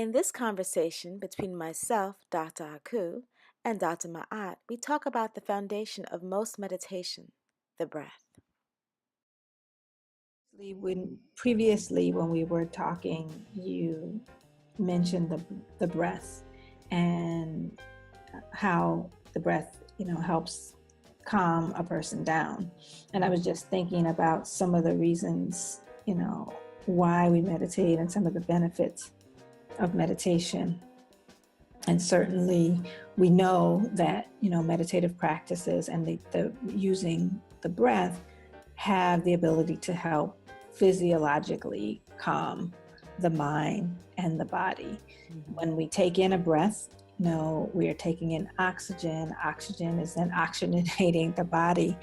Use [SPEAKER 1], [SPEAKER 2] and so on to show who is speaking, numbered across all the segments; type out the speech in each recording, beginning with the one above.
[SPEAKER 1] In this conversation between myself, Dr. Akhu, and Dr. Maat, we talk about the foundation of most meditation, the breath.
[SPEAKER 2] Previously, when we were talking, you mentioned the breath and how the breath, helps calm a person down. And I was just thinking about some of the reasons, why we meditate and some of the benefits of meditation. And certainly we know that, meditative practices and the using the breath have the ability to help physiologically calm the mind and the body. When we take in a breath, we are taking in oxygen. Oxygen is then oxygenating the body.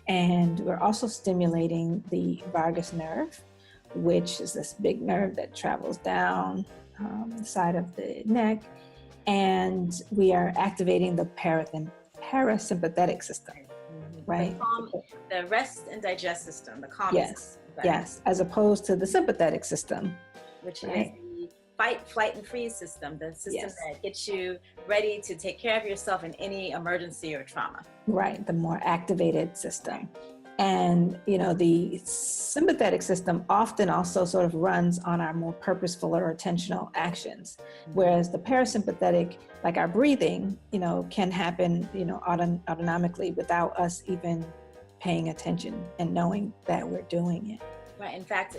[SPEAKER 2] And we're also stimulating the vagus nerve, which is this big nerve that travels down the side of the neck. And we are activating the parasympathetic system, right?
[SPEAKER 1] The rest and digest system, the calm
[SPEAKER 2] Yes, yes, as opposed to the sympathetic system,
[SPEAKER 1] which
[SPEAKER 2] right?
[SPEAKER 1] is the fight, flight, and freeze system, the system
[SPEAKER 2] Yes.
[SPEAKER 1] that gets you ready to take care of yourself in any emergency or trauma.
[SPEAKER 2] Right, the more activated system. And, the sympathetic system often also sort of runs on our more purposeful or intentional actions, whereas the parasympathetic, like our breathing, can happen, autonomically without us even paying attention and knowing that we're doing it.
[SPEAKER 1] Right. In fact,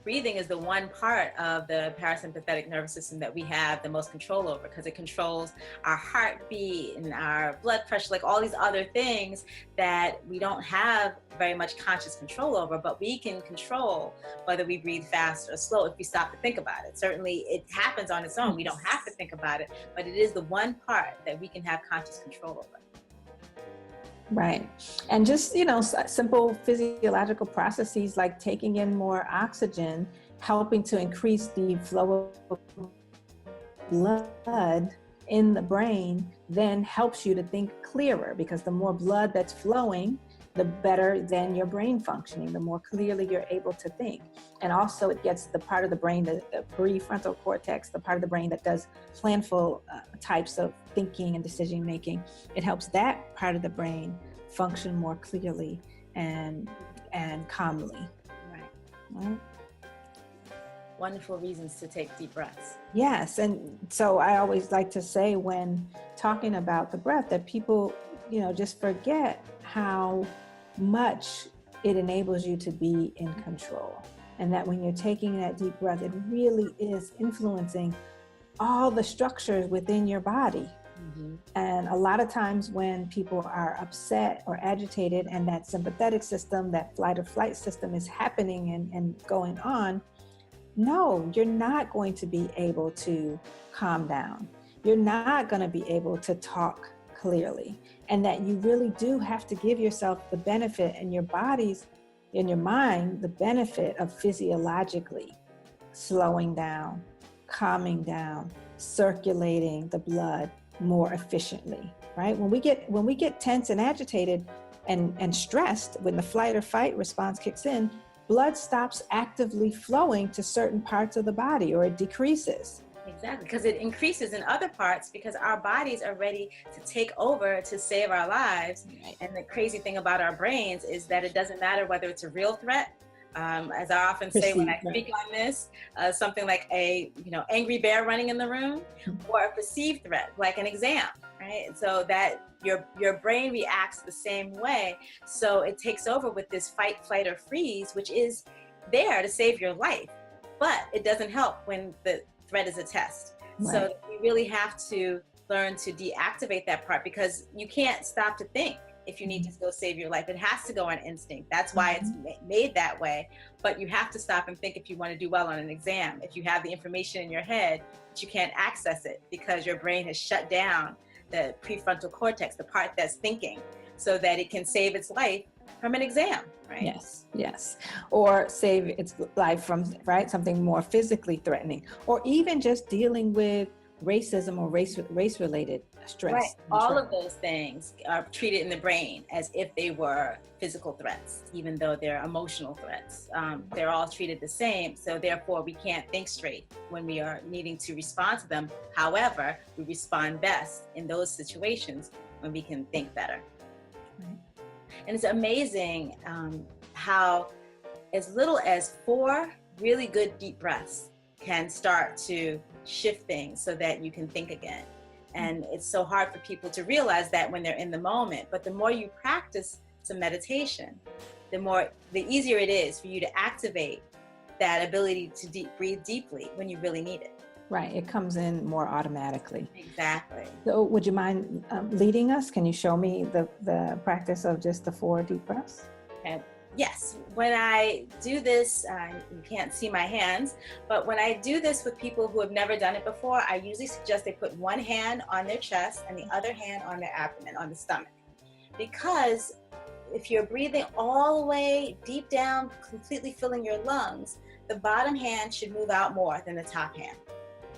[SPEAKER 1] breathing is the one part of the parasympathetic nervous system that we have the most control over, because it controls our heartbeat and our blood pressure, like all these other things that we don't have very much conscious control over, but we can control whether we breathe fast or slow if we stop to think about it. Certainly it happens on its own. We don't have to think about it, but it is the one part that we can have conscious control over.
[SPEAKER 2] Right. And just, simple physiological processes like taking in more oxygen, helping to increase the flow of blood in the brain, then helps you to think clearer, because the more blood that's flowing, the better then your brain functioning, the more clearly you're able to think. And also it gets the part of the brain, the prefrontal cortex, the part of the brain that does planful types of thinking and decision making. It helps that part of the brain function more clearly and calmly.
[SPEAKER 1] Right. Wonderful reasons to take deep breaths.
[SPEAKER 2] Yes. And so I always like to say when talking about the breath that people, just forget how much it enables you to be in control. And that when you're taking that deep breath, it really is influencing all the structures within your body. And a lot of times when people are upset or agitated and that sympathetic system, that flight or flight system is happening and going on, no, you're not going to be able to calm down. You're not going to be able to talk clearly. And that you really do have to give yourself the benefit and your bodies, in your mind, the benefit of physiologically slowing down, calming down, circulating the blood more efficiently, right? When we get tense and agitated and stressed, when the flight or fight response kicks in, blood stops actively flowing to certain parts of the body, or it decreases.
[SPEAKER 1] Exactly, because it increases in other parts because our bodies are ready to take over to save our lives.
[SPEAKER 2] Right.
[SPEAKER 1] And the crazy thing about our brains is that it doesn't matter whether it's a real threat. As I often say when I speak on this, something like a angry bear running in the room, or a perceived threat like an exam, right? So that your brain reacts the same way. So it takes over with this fight, flight, or freeze, which is there to save your life, but it doesn't help when the threat is a test.
[SPEAKER 2] Right.
[SPEAKER 1] So we really have to learn to deactivate that part, because you can't stop to think if you need to go save your life. It has to go on instinct. That's why it's made that way. But you have to stop and think if you want to do well on an exam. If you have the information in your head, but you can't access it because your brain has shut down the prefrontal cortex, the part that's thinking, so that it can save its life from an exam, right?
[SPEAKER 2] Yes. Or save its life from, right, something more physically threatening, or even just dealing with racism or race-related stress.
[SPEAKER 1] Right. All of those things are treated in the brain as if they were physical threats, even though they're emotional threats. They're all treated the same. So therefore, we can't think straight when we are needing to respond to them. However, we respond best in those situations when we can think better.
[SPEAKER 2] Right.
[SPEAKER 1] And it's amazing how as little as 4 really good deep breaths can start to shift things so that you can think again. And it's so hard for people to realize that when they're in the moment. But the more you practice some meditation, the easier it is for you to activate that ability to breathe deeply when you really need it.
[SPEAKER 2] Right. It comes in more automatically.
[SPEAKER 1] Exactly.
[SPEAKER 2] So would you mind leading us? Can you show me the practice of just the 4 deep breaths?
[SPEAKER 1] Okay. Yes, when I do this, you can't see my hands, but when I do this with people who have never done it before, I usually suggest they put one hand on their chest and the other hand on their abdomen, on the stomach. Because if you're breathing all the way deep down, completely filling your lungs, the bottom hand should move out more than the top hand.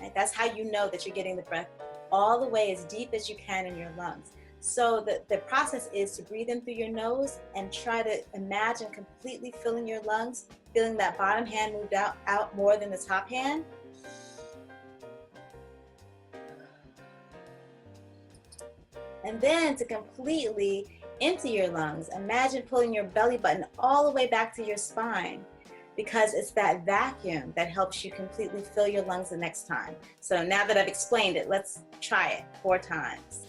[SPEAKER 1] Right? That's how you know that you're getting the breath all the way as deep as you can in your lungs. So the process is to breathe in through your nose and try to imagine completely filling your lungs, feeling that bottom hand moved out more than the top hand. And then to completely empty your lungs, imagine pulling your belly button all the way back to your spine, because it's that vacuum that helps you completely fill your lungs the next time. So now that I've explained it, let's try it 4 times.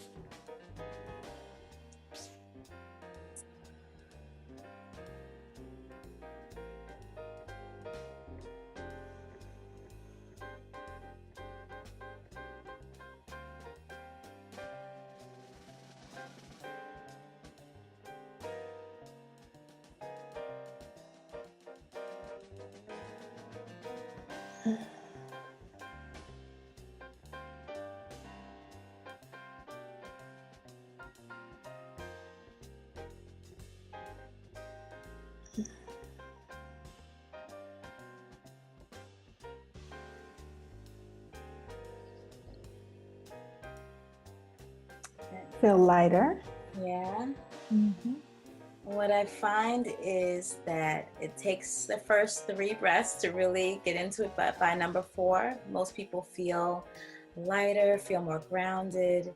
[SPEAKER 2] Feel lighter.
[SPEAKER 1] Yeah.
[SPEAKER 2] Mm-hmm.
[SPEAKER 1] What I find is that it takes the first 3 breaths to really get into it, but by number 4, most people feel lighter, feel more grounded.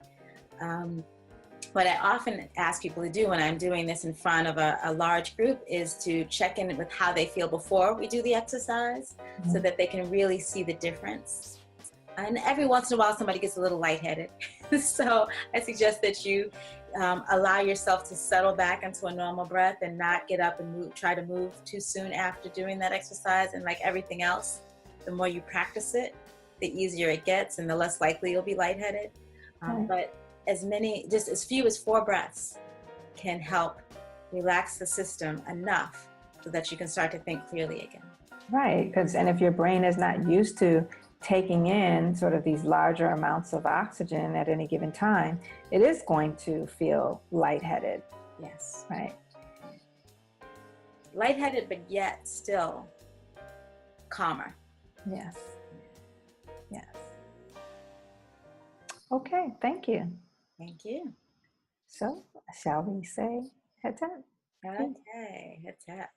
[SPEAKER 1] What I often ask people to do when I'm doing this in front of a large group is to check in with how they feel before we do the exercise, so that they can really see the difference. And every once in a while, somebody gets a little lightheaded. So I suggest that you allow yourself to settle back into a normal breath and not get up and try to move too soon after doing that exercise. And like everything else, the more you practice it, the easier it gets and the less likely you'll be lightheaded. But just as few as 4 breaths can help relax the system enough so that you can start to think clearly again.
[SPEAKER 2] Right, and if your brain is not used to taking in sort of these larger amounts of oxygen at any given time, it is going to feel lightheaded.
[SPEAKER 1] Yes.
[SPEAKER 2] Right.
[SPEAKER 1] Lightheaded, but yet still calmer.
[SPEAKER 2] Yes. Yes. Okay, thank you.
[SPEAKER 1] Thank you.
[SPEAKER 2] So, shall we say head tap?
[SPEAKER 1] Okay, head tap.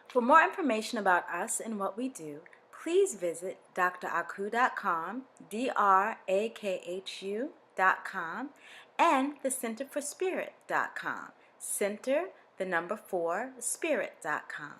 [SPEAKER 1] For more information about us and what we do, please visit drakhu.com, DRAKHU.com, and the Center for Spirit.com, Center, the number 4, Spirit.com.